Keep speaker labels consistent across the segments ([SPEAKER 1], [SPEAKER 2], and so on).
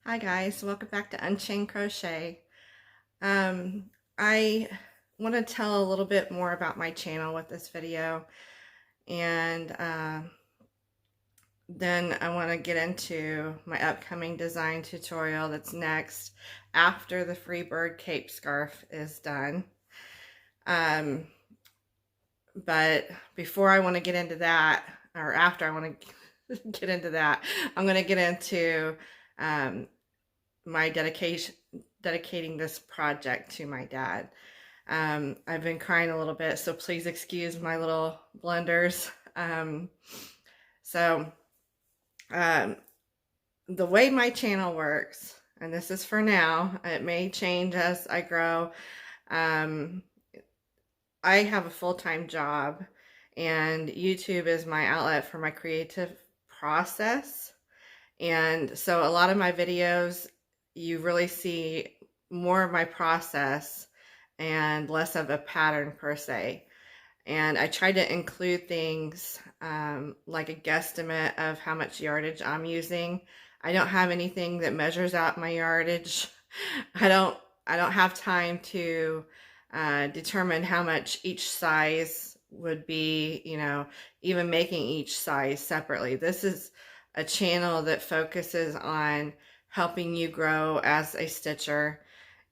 [SPEAKER 1] Hi guys, welcome back to Unchained Crochet. I want to tell a little bit more about my channel with this video, and then I want to get into my upcoming design tutorial that's next after the free bird cape scarf is done. But before I want to get into that, or after I want to get into that, I'm going to get into my dedicating this project to my dad. I've been crying a little bit, so please excuse my little blunders. So the way my channel works, and this is for now, it may change as I grow. I have a full-time job, and YouTube is my outlet for my creative process. And so a lot of my videos, you really see more of my process and less of a pattern per se. And I try to include things like a guesstimate of how much yardage I'm using. I don't have anything that measures out my yardage. I don't have time to determine how much each size would be, even making each size separately. This is a channel that focuses on helping you grow as a stitcher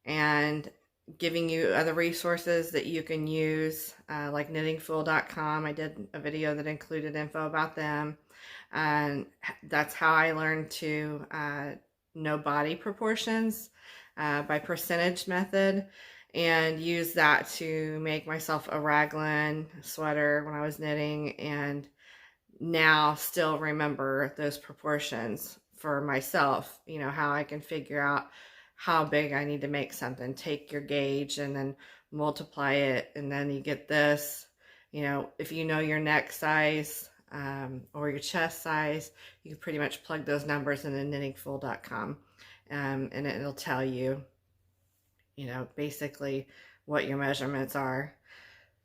[SPEAKER 1] and giving you other resources that you can use, like knittingfool.com. I did a video that included info about them, and that's how I learned to know body proportions by percentage method, and use that to make myself a raglan sweater when I was knitting, and now still remember those proportions for myself, how I can figure out how big I need to make something. Take your gauge and then multiply it, and then you get this. If you know your neck size or your chest size, you can pretty much plug those numbers into knittingfool.com, and it'll tell you, basically what your measurements are.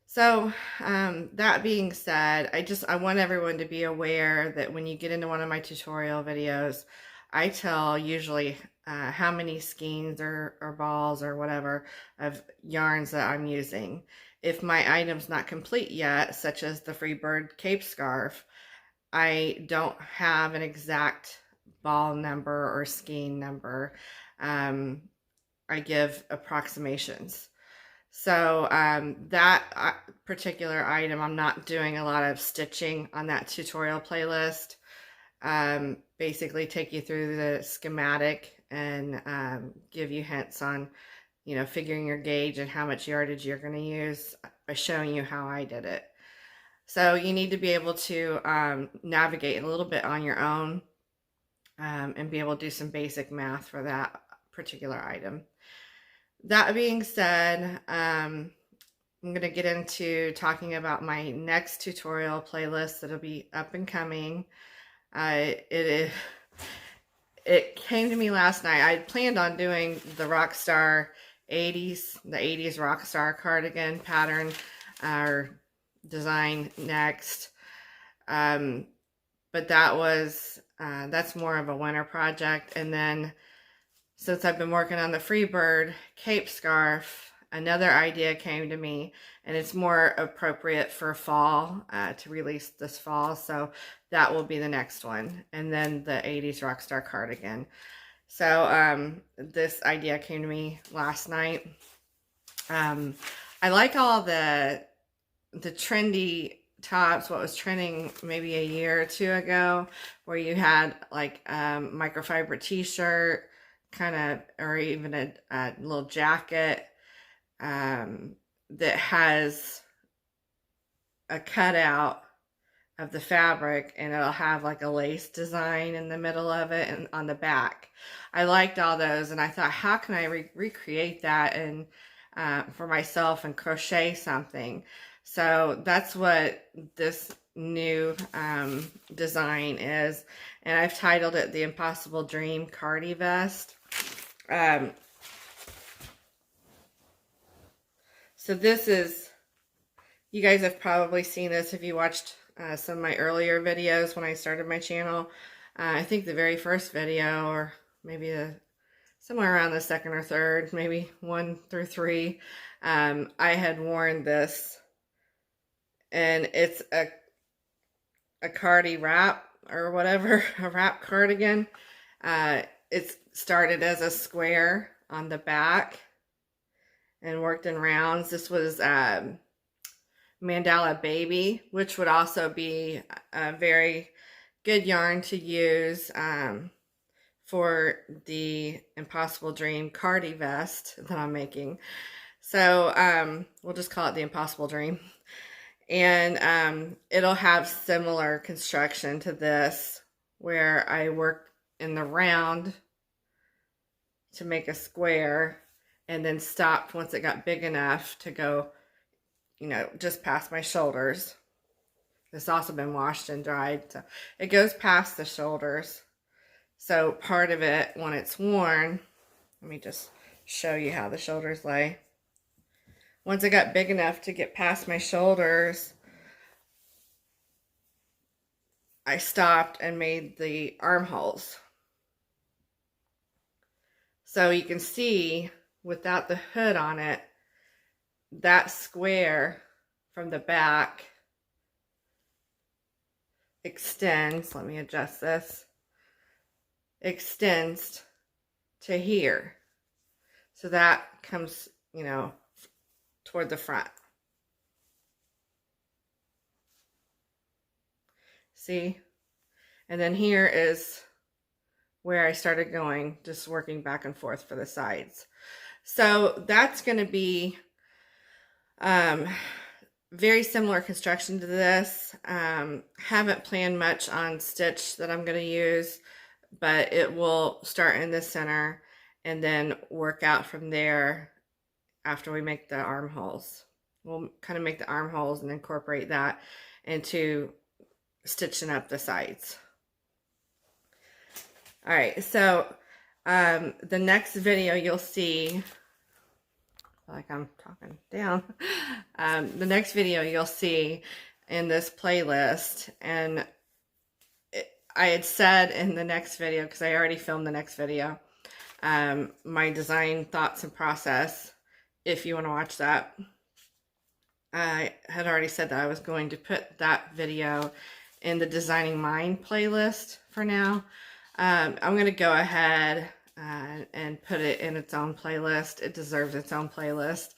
[SPEAKER 1] So that being said, I want everyone to be aware that when you get into one of my tutorial videos, I tell usually how many skeins or balls or whatever of yarns that I'm using. If my item's not complete yet, such as the free bird cape scarf, I don't have an exact ball number or skein number. I give approximations. So that particular item, I'm not doing a lot of stitching on that tutorial playlist. Basically take you through the schematic and give you hints on, figuring your gauge and how much yardage you're going to use by showing you how I did it. So you need to be able to navigate a little bit on your own and be able to do some basic math for that particular item. That being said, I'm going to get into talking about my next tutorial playlist that'll be up and coming. It came to me last night. I planned on doing the Rockstar 80s, the 80s Rockstar cardigan pattern or design next. But that's more of a winter project. And then since I've been working on the free bird cape scarf, another idea came to me, and it's more appropriate for fall, to release this fall. So that will be the next one. And then the 80s Rockstar cardigan. So this idea came to me last night. I like all the trendy tops, what was trending maybe a year or two ago, where you had like microfiber t-shirt, kind of, or even a little jacket that has a cutout of the fabric, and it'll have like a lace design in the middle of it and on the back. I liked all those, and I thought, how can I recreate that and for myself and crochet something? So that's what this new design is, and I've titled it the Impossible Dream Cardi Vest. So this is, you guys have probably seen this if you watched some of my earlier videos when I started my channel. I think the very first video, or maybe somewhere around the second or third, maybe 1 through 3, I had worn this, and it's a cardi wrap or whatever, a wrap cardigan. It started as a square on the back and worked in rounds. This was Mandala Baby, which would also be a very good yarn to use for the Impossible Dream cardi vest that I'm making. So we'll just call it the Impossible Dream. And it'll have similar construction to this, where I work in the round to make a square and then stopped once it got big enough to go, you know, just past my shoulders. It's also been washed and dried, so it goes past the shoulders. So part of it, when it's worn, let me just show you how the shoulders lay. Once it got big enough to get past my shoulders, I stopped and made the armholes. So you can see, without the hood on it, that square from the back extends, let me adjust this, extends to here. So that comes, you know, toward the front. See? And then here is where I started going, just working back and forth for the sides. So that's going to be very similar construction to this. Haven't planned much on stitch that I'm going to use, but it will start in the center and then work out from there after we make the armholes. We'll kind of make the armholes and incorporate that into stitching up the sides. All right, so the next video you'll see, like I'm talking down, the next video you'll see in this playlist, and I had said in the next video, because I already filmed the next video, my design thoughts and process, if you want to watch that. I had already said that I was going to put that video in the Designing Mind playlist for now. I'm going to go ahead and put it in its own playlist. It deserves its own playlist,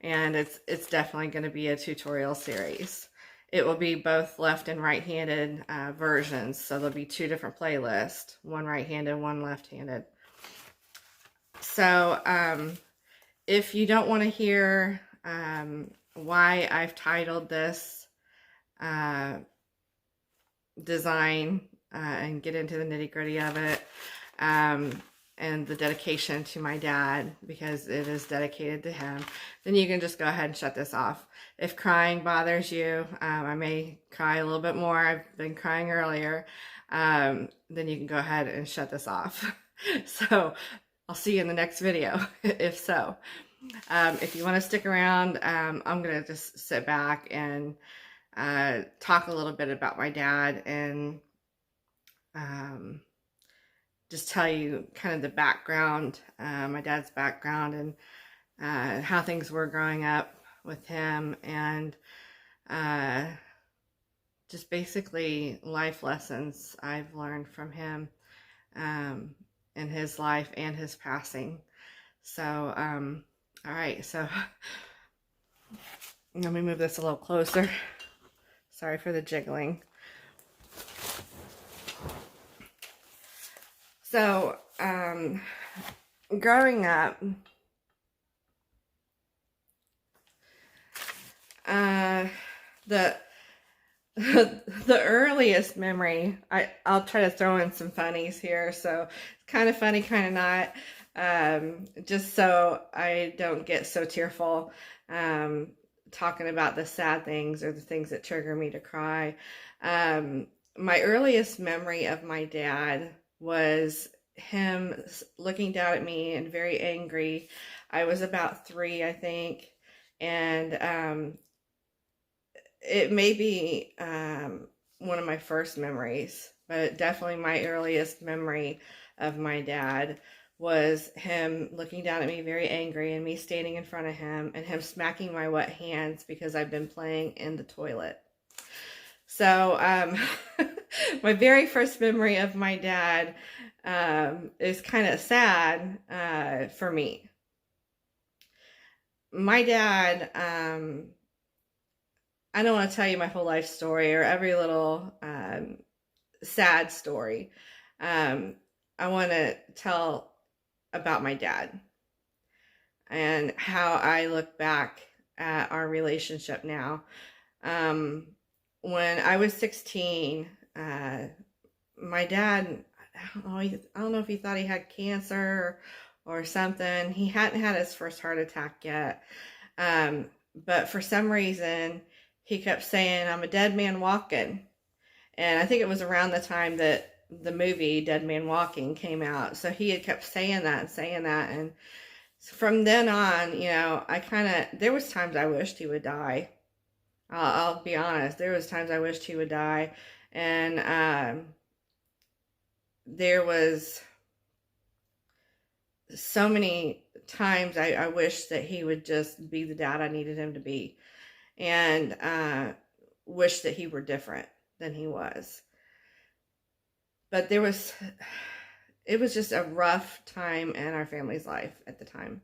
[SPEAKER 1] and it's definitely going to be a tutorial series. It will be both left and right-handed versions, so there'll be 2 different playlists, one right-handed, one left-handed. So if you don't want to hear why I've titled this design and get into the nitty-gritty of it, and the dedication to my dad, because it is dedicated to him, then you can just go ahead and shut this off. If crying bothers you, I may cry a little bit more. I've been crying earlier. Then you can go ahead and shut this off. So I'll see you in the next video, if so. If you want to stick around, I'm going to just sit back and talk a little bit about my dad, and just tell you kind of the background, my dad's background, and how things were growing up with him, and just basically life lessons I've learned from him in his life and his passing. So, all right, so let me move this a little closer. Sorry for the jiggling. So, growing up, the earliest memory, I'll try to throw in some funnies here, so it's kind of funny, kind of not, just so I don't get so tearful, talking about the sad things or the things that trigger me to cry. My earliest memory of my dad was him looking down at me and very angry. I was about 3, I think, and it may be one of my first memories, but definitely my earliest memory of my dad was him looking down at me very angry and me standing in front of him and him smacking my wet hands because I've been playing in the toilet. So my very first memory of my dad is kind of sad for me. My dad, I don't want to tell you my whole life story or every little sad story. I want to tell about my dad and how I look back at our relationship now. When I was 16, my dad, I don't know if he thought he had cancer or something. He hadn't had his first heart attack yet. But for some reason, he kept saying, "I'm a dead man walking." And I think it was around the time that the movie Dead Man Walking came out. So he had kept saying that and saying that. And from then on, there was times I wished he would die. I'll be honest. There was times I wished he would die. And there was so many times I wished that he would just be the dad I needed him to be. And wish that he were different than he was. But it was just a rough time in our family's life at the time.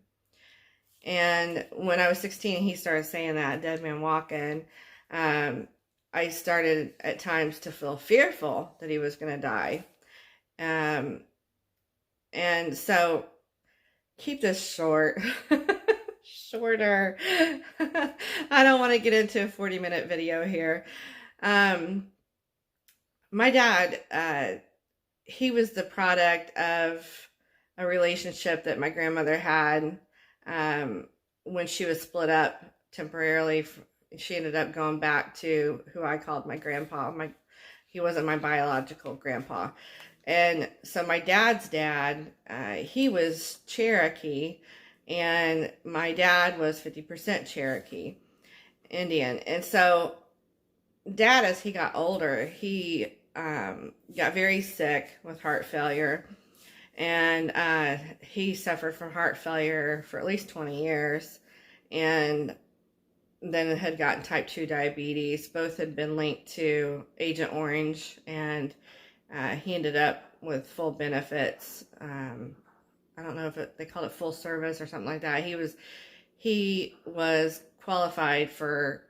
[SPEAKER 1] And when I was 16, he started saying that, dead man walking. I started at times to feel fearful that he was going to die. And so keep this short. Shorter. I don't want to get into a 40-minute video here. My dad, he was the product of a relationship that my grandmother had when she was split up temporarily. She ended up going back to who I called my grandpa. He wasn't my biological grandpa. And so my dad's dad, he was Cherokee, and my dad was 50% Cherokee Indian. And so Dad, as he got older, he got very sick with heart failure. And he suffered from heart failure for at least 20 years. And then had gotten type 2 diabetes. Both had been linked to Agent Orange. And he ended up with full benefits. I don't know if they called it full service or something like that. He was qualified for,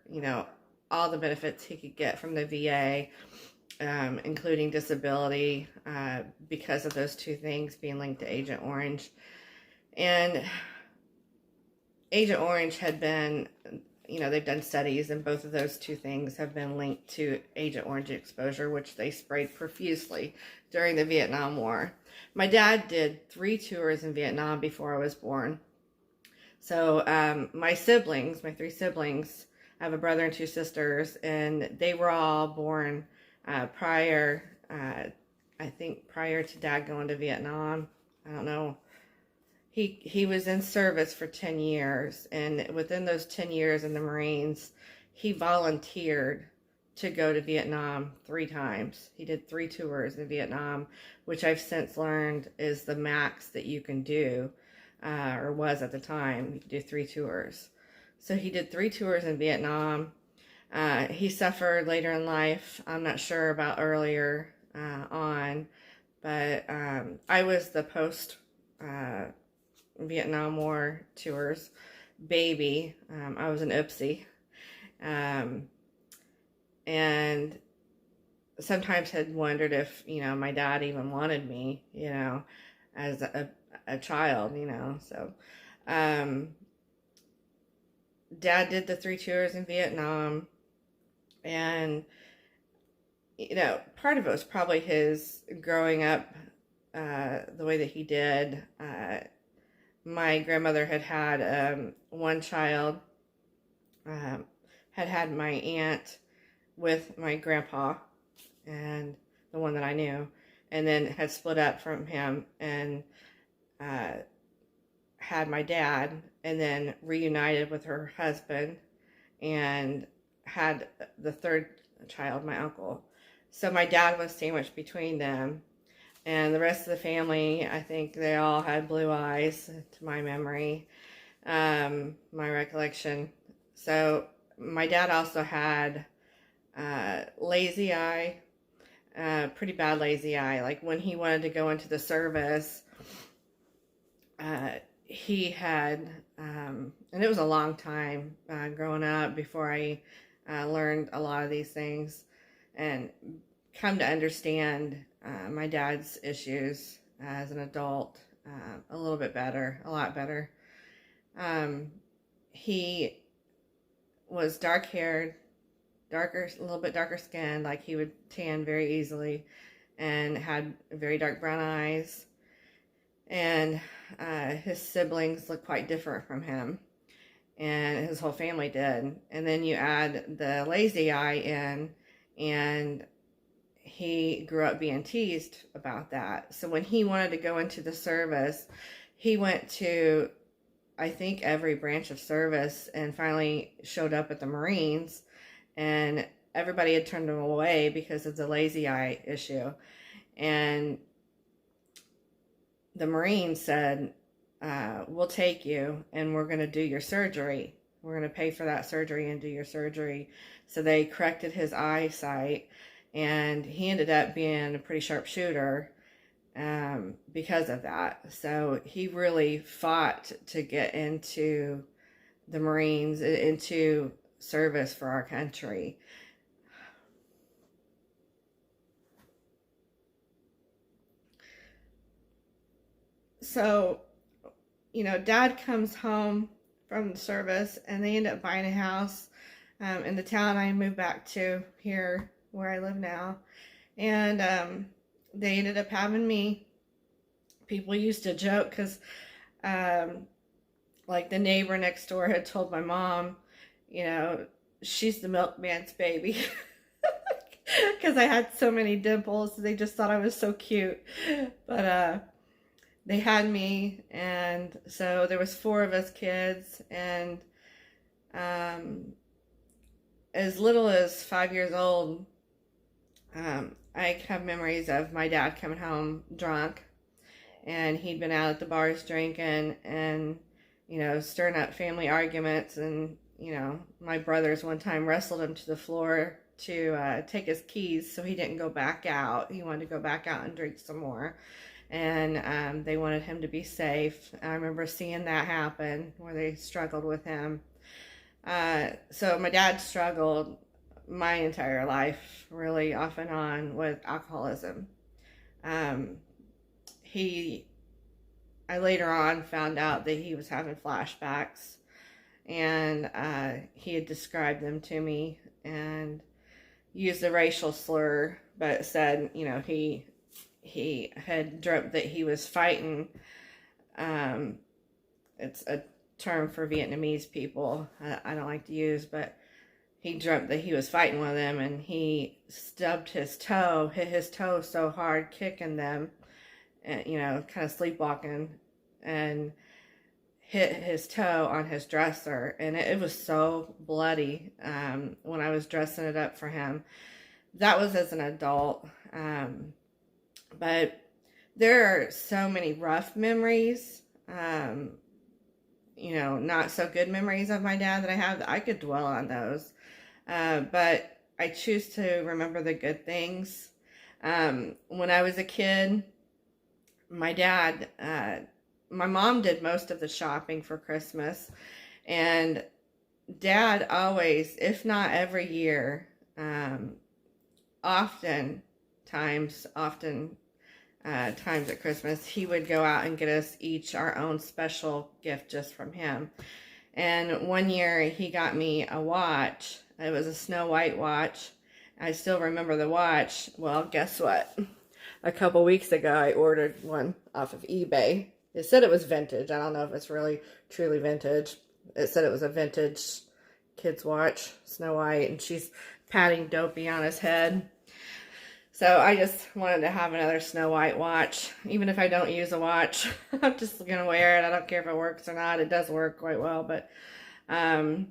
[SPEAKER 1] all the benefits he could get from the VA, including disability, because of those two things being linked to Agent Orange. And Agent Orange had been, they've done studies, and both of those two things have been linked to Agent Orange exposure, which they sprayed profusely during the Vietnam War. My dad did 3 tours in Vietnam before I was born. So my 3 siblings, I have a brother and 2 sisters, and they were all born prior to Dad going to Vietnam. I don't know. He was in service for 10 years, and within those 10 years in the Marines, he volunteered to go to Vietnam 3 times. He did 3 tours in Vietnam, which I've since learned is the max that you can do, or was at the time. You could do 3 tours. So he did 3 tours in Vietnam. He suffered later in life. I'm not sure about earlier on, but I was the post Vietnam War tours baby. I was an oopsie. And sometimes had wondered if, my dad even wanted me, as a child, so, Dad did the 3 tours in Vietnam, and, part of it was probably his growing up, the way that he did. My grandmother had one child, had my aunt with my grandpa, and the one that I knew, and then had split up from him and had my dad, and then reunited with her husband and had the 3rd child, my uncle. So my dad was sandwiched between them. And the rest of the family, I think they all had blue eyes, to my memory, my recollection. So my dad also had lazy eye, pretty bad lazy eye. Like when he wanted to go into the service, he had, and it was a long time growing up before I learned a lot of these things and come to understand my dad's issues as an adult a little bit better, a lot better. He was dark haired, darker, a little bit darker skinned, like he would tan very easily, and had very dark brown eyes. And his siblings looked quite different from him, and his whole family did. And then you add the lazy eye in, and he grew up being teased about that. So when he wanted to go into the service, he went to, I think, every branch of service and finally showed up at the Marines, and everybody had turned him away because of the lazy eye issue. And the Marines said, we'll take you and we're going to do your surgery. We're going to pay for that surgery and do your surgery. So they corrected his eyesight, and he ended up being a pretty sharp shooter because of that. So he really fought to get into the Marines, into service for our country. So, Dad comes home from the service, and they end up buying a house in the town I moved back to here where I live now. And they ended up having me. People used to joke because like the neighbor next door had told my mom, she's the milkman's baby. Because I had so many dimples. They just thought I was so cute. But they had me, and so there was 4 of us kids, and as little as 5 years old, I have memories of my dad coming home drunk, and he'd been out at the bars drinking and, stirring up family arguments. And, my brothers one time wrestled him to the floor to take his keys so he didn't go back out. He wanted to go back out and drink some more. And they wanted him to be safe. I remember seeing that happen, where they struggled with him. So my dad struggled my entire life, really off and on, with alcoholism. I later on found out that he was having flashbacks, and he had described them to me and used a racial slur, but said, he had dreamt that he was fighting. It's a term for Vietnamese people I don't like to use, but he dreamt that he was fighting one of them, and he stubbed his toe, hit his toe so hard, kicking them, and, kind of sleepwalking, and hit his toe on his dresser. And it was so bloody when I was dressing it up for him. That was as an adult. But there are so many rough memories, not so good memories of my dad that I have, that I could dwell on those. But I choose to remember the good things. When I was a kid, my mom did most of the shopping for Christmas, and Dad always, if not every year, often times at Christmas, he would go out and get us each our own special gift just from him. And one year he got me a watch. It was a Snow White watch. I still remember the watch. Well, guess what? A couple weeks ago, I ordered one off of eBay. It said it was vintage. I don't know if it's really truly vintage. It said it was a vintage kid's watch, Snow White, and she's patting Dopey on his head. So I just wanted to have another Snow White watch. Even if I don't use a watch, I'm just going to wear it. I don't care if it works or not. It does work quite well, but I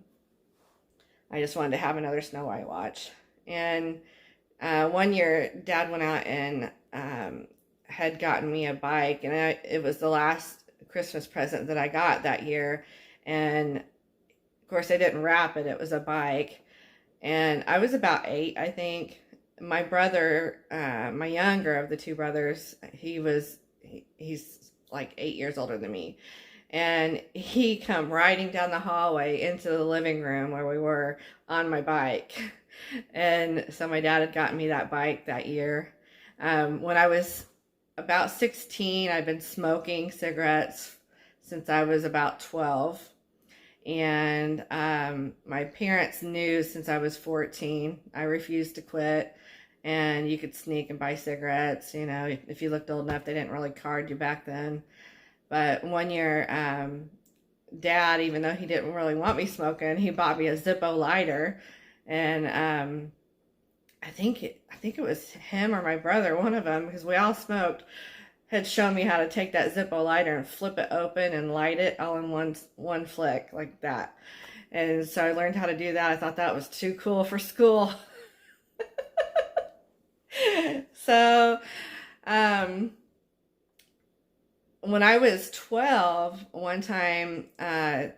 [SPEAKER 1] just wanted to have another Snow White watch. And One year, Dad went out and had gotten me a bike, and it was the last Christmas present that I got that year. And of course, I didn't wrap it, it was a bike. And I was about 8, I think. My brother, my younger of the two brothers, he's like 8 years older than me. And he come riding down the hallway into the living room where we were on my bike. And so my dad had gotten me that bike that year. When I was about 16, I'd been smoking cigarettes since I was about 12. And my parents knew since I was 14. I refused to quit. And you could sneak and buy cigarettes. You know, if you looked old enough, they didn't really card you back then. But one year, Dad, even though he didn't really want me smoking, he bought me a Zippo lighter. And I think it was him or my brother, one of them, because we all smoked, had shown me how to take that Zippo lighter and flip it open and light it all in one flick like that. And so I learned how to do that. I thought that was too cool for school. So, when I was 12, one time, I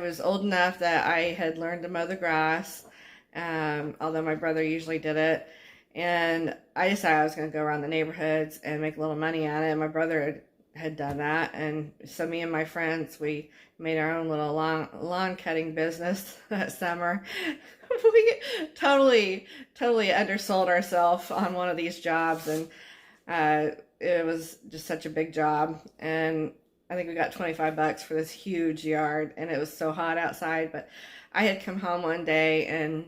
[SPEAKER 1] was old enough that I had learned to mow the grass, although my brother usually did it. And I decided I was going to go around the neighborhoods and make a little money at it. And my brother had done that. And so me and my friends, we made our own little lawn cutting business that summer. We totally undersold ourselves on one of these jobs. And it was just such a big job. And I think we got $25 for this huge yard. And it was so hot outside. But I had come home one day and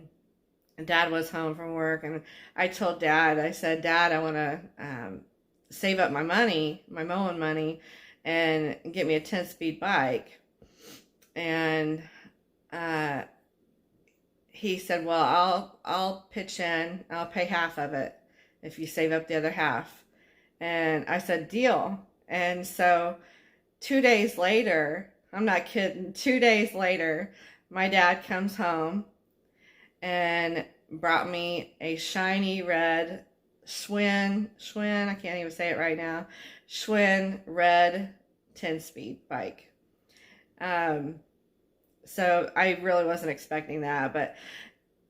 [SPEAKER 1] Dad was home from work, and I told Dad, I said, Dad, I want to save up my money, my mowing money, and get me a 10-speed bike. And he said, well, I'll pitch in, I'll pay half of it if you save up the other half. And I said, deal. And so 2 days later, I'm not kidding, 2 days later, my dad comes home and brought me a shiny red Schwinn, I can't even say it right now, Schwinn red 10-speed bike. So I really wasn't expecting that, but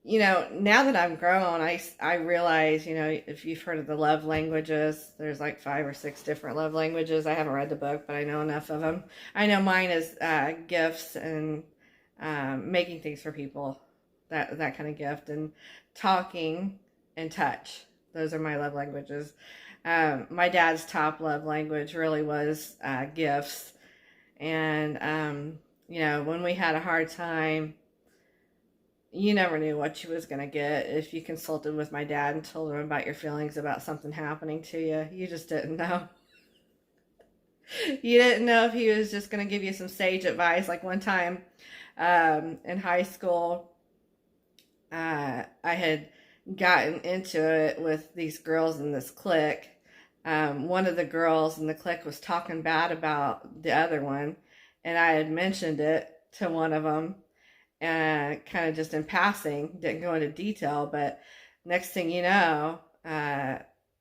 [SPEAKER 1] you know, now that I'm grown, I realize, you know, if you've heard of the love languages, there's like 5 or 6 different love languages. I haven't read the book, but I know enough of them. I know mine is gifts and making things for people. That kind of gift, and talking and touch. Those are my love languages. My dad's top love language really was gifts. And, you know, when we had a hard time, you never knew what you was going to get. If you consulted with my dad and told him about your feelings about something happening to you, you just didn't know. You didn't know if he was just going to give you some sage advice. Like one time in high school, I had gotten into it with these girls in this clique. One of the girls in the clique was talking bad about the other one, and I had mentioned it to one of them, and kind of just in passing, didn't go into detail, but next thing you know,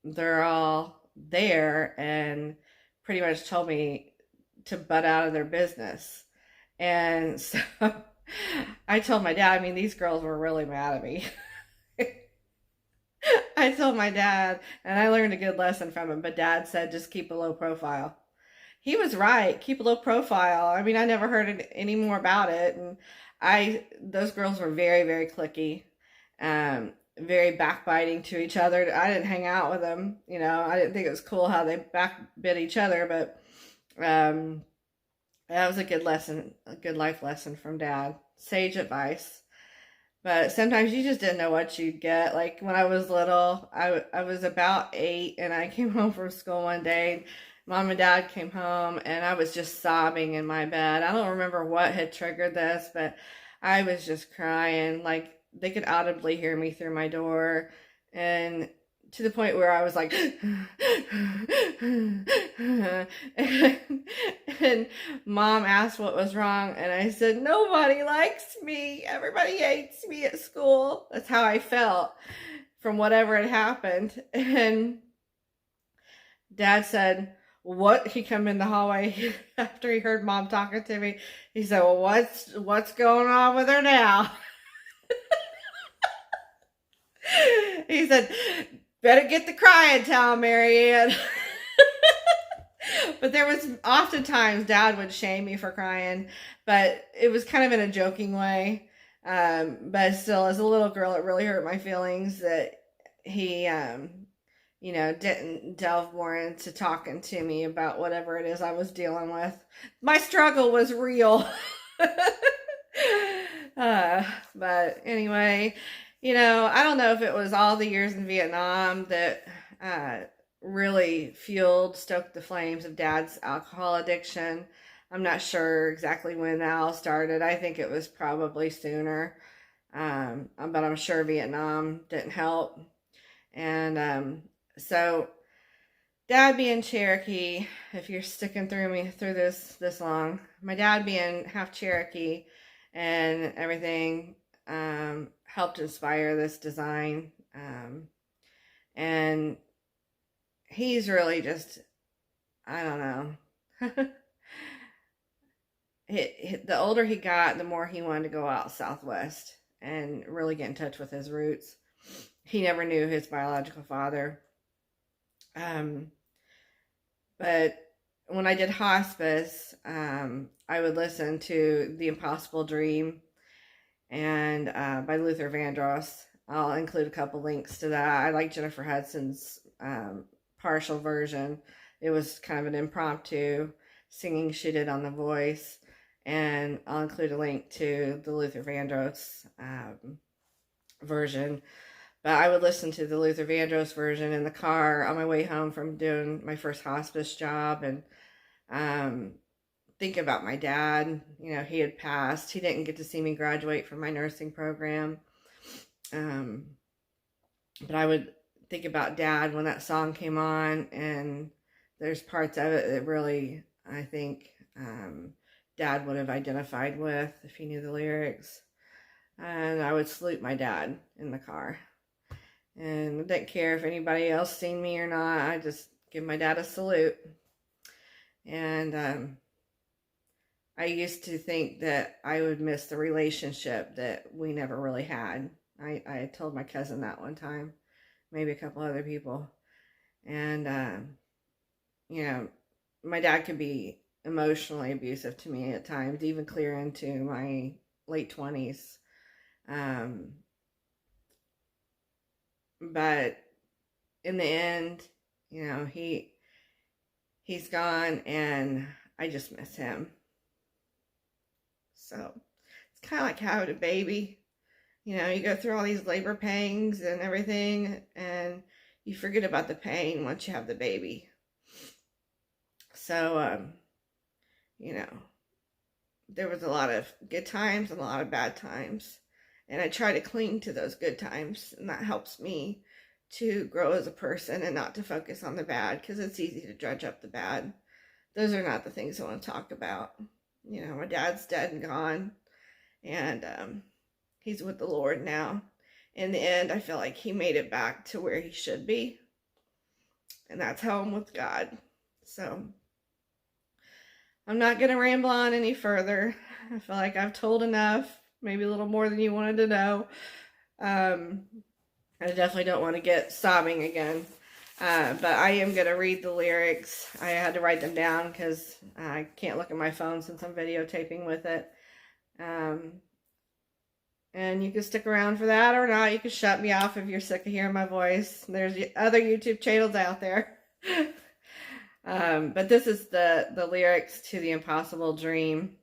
[SPEAKER 1] they're all there and pretty much told me to butt out of their business. And so I told my dad, I mean, these girls were really mad at me. I told my dad, and I learned a good lesson from him, but Dad said, just keep a low profile. He was right. Keep a low profile. I mean, I never heard any more about it. And those girls were very, very cliquey, very backbiting to each other. I didn't hang out with them. You know, I didn't think it was cool how they backbit each other, but that was a good lesson, a good life lesson from Dad. Sage advice. But sometimes you just didn't know what you'd get. Like when I was little, I was about 8 and I came home from school one day. Mom and Dad came home and I was just sobbing in my bed. I don't remember what had triggered this, but I was just crying. Like they could audibly hear me through my door, and to the point where I was like, and Mom asked what was wrong, and I said, nobody likes me. Everybody hates me at school. That's how I felt from whatever had happened. And Dad said, what? He come in the hallway after he heard Mom talking to me. He said, well, what's going on with her now? He said, better get the crying towel, Marianne. But there was oftentimes Dad would shame me for crying, but it was kind of in a joking way. But still, as a little girl, it really hurt my feelings that he, didn't delve more into talking to me about whatever it is I was dealing with. My struggle was real. But anyway, I don't know if it was all the years in Vietnam that really stoked the flames of Dad's alcohol addiction. I'm not sure exactly when that all started. I think it was probably sooner. But I'm sure Vietnam didn't help. And so Dad being Cherokee, if you're sticking through this long, my dad being half Cherokee and everything, helped inspire this design. And he's really just, I don't know. The older he got, the more he wanted to go out Southwest and really get in touch with his roots. He never knew his biological father. But when I did hospice, I would listen to The Impossible Dream and by Luther Vandross. I'll include a couple links to that. I like Jennifer Hudson's partial version. It was kind of an impromptu singing she did on The Voice. And I'll include a link to the Luther Vandross version. But I would listen to the Luther Vandross version in the car on my way home from doing my first hospice job, and think about my dad. He had passed. He didn't get to see me graduate from my nursing program. But I would think about Dad when that song came on, and there's parts of it that really, I think, Dad would have identified with if he knew the lyrics. And I would salute my dad in the car. And I didn't care if anybody else seen me or not. I just give my dad a salute. And I used to think that I would miss the relationship that we never really had. I told my cousin that one time, maybe a couple other people. And, my dad could be emotionally abusive to me at times, even clear into my late 20s. But in the end, he's gone, and I just miss him. So it's kind of like having a baby. You go through all these labor pangs and everything, and you forget about the pain once you have the baby. So, there was a lot of good times and a lot of bad times. And I try to cling to those good times, and that helps me to grow as a person and not to focus on the bad, because it's easy to judge up the bad. Those are not the things I want to talk about. My dad's dead and gone, and he's with the Lord now. In the end, I feel like he made it back to where he should be, and that's home with God. So I'm not going to ramble on any further. I feel like I've told enough. Maybe a little more than you wanted to know. I definitely don't want to get sobbing again. But I am going to read the lyrics. I had to write them down because I can't look at my phone since I'm videotaping with it. And you can stick around for that or not. You can shut me off if you're sick of hearing my voice. There's other YouTube channels out there. But this is the lyrics to The Impossible Dream.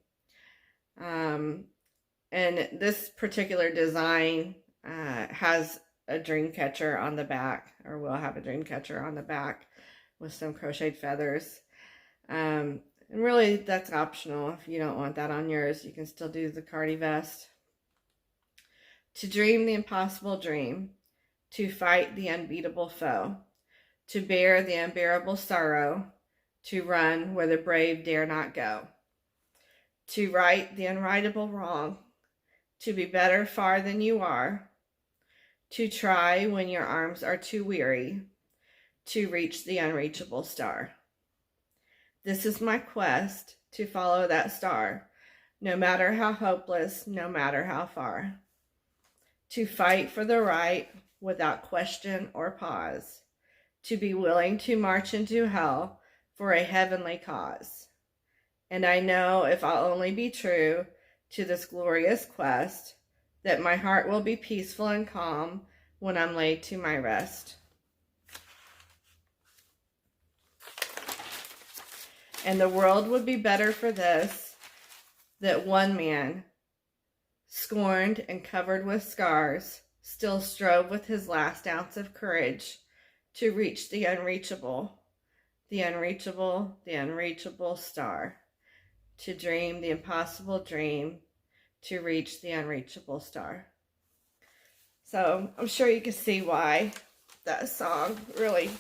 [SPEAKER 1] And this particular design has a dream catcher on the back, or will have a dream catcher on the back with some crocheted feathers. And really, that's optional. If you don't want that on yours, you can still do the cardi vest. To dream the impossible dream, to fight the unbeatable foe, to bear the unbearable sorrow, to run where the brave dare not go, to right the unrightable wrong, to be better far than you are, to try when your arms are too weary to reach the unreachable star. This is my quest to follow that star, no matter how hopeless, no matter how far. To fight for the right without question or pause. To be willing to march into hell for a heavenly cause. And I know if I'll only be true to this glorious quest, that my heart will be peaceful and calm when I'm laid to my rest. And the world would be better for this, that one man, scorned and covered with scars, still strove with his last ounce of courage to reach the unreachable, the unreachable, the unreachable star, to dream the impossible dream, to reach the unreachable star. So I'm sure you can see why that song really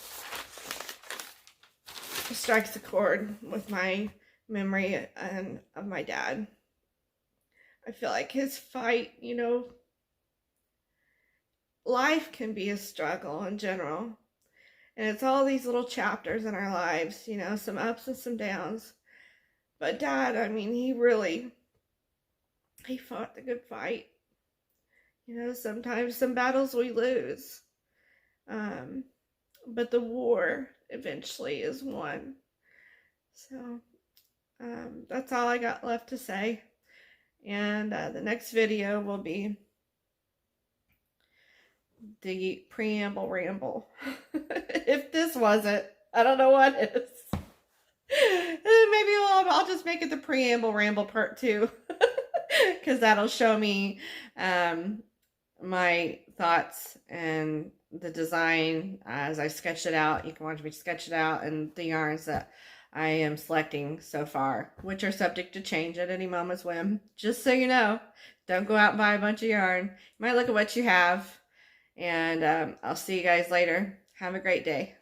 [SPEAKER 1] strikes a chord with my memory and of my dad. I feel like his fight, life can be a struggle in general. And it's all these little chapters in our lives, some ups and some downs. But Dad, he fought the good fight. Sometimes some battles we lose. But the war eventually is won. So that's all I got left to say. And the next video will be the preamble ramble. If this wasn't, I don't know what is. Maybe I'll just make it the preamble ramble part 2. Because that'll show me my thoughts and the design as I sketch it out. You can watch me sketch it out, and the yarns that I am selecting so far, which are subject to change at any moment's whim. Just so you know, don't go out and buy a bunch of yarn. You might look at what you have, and I'll see you guys later. Have a great day.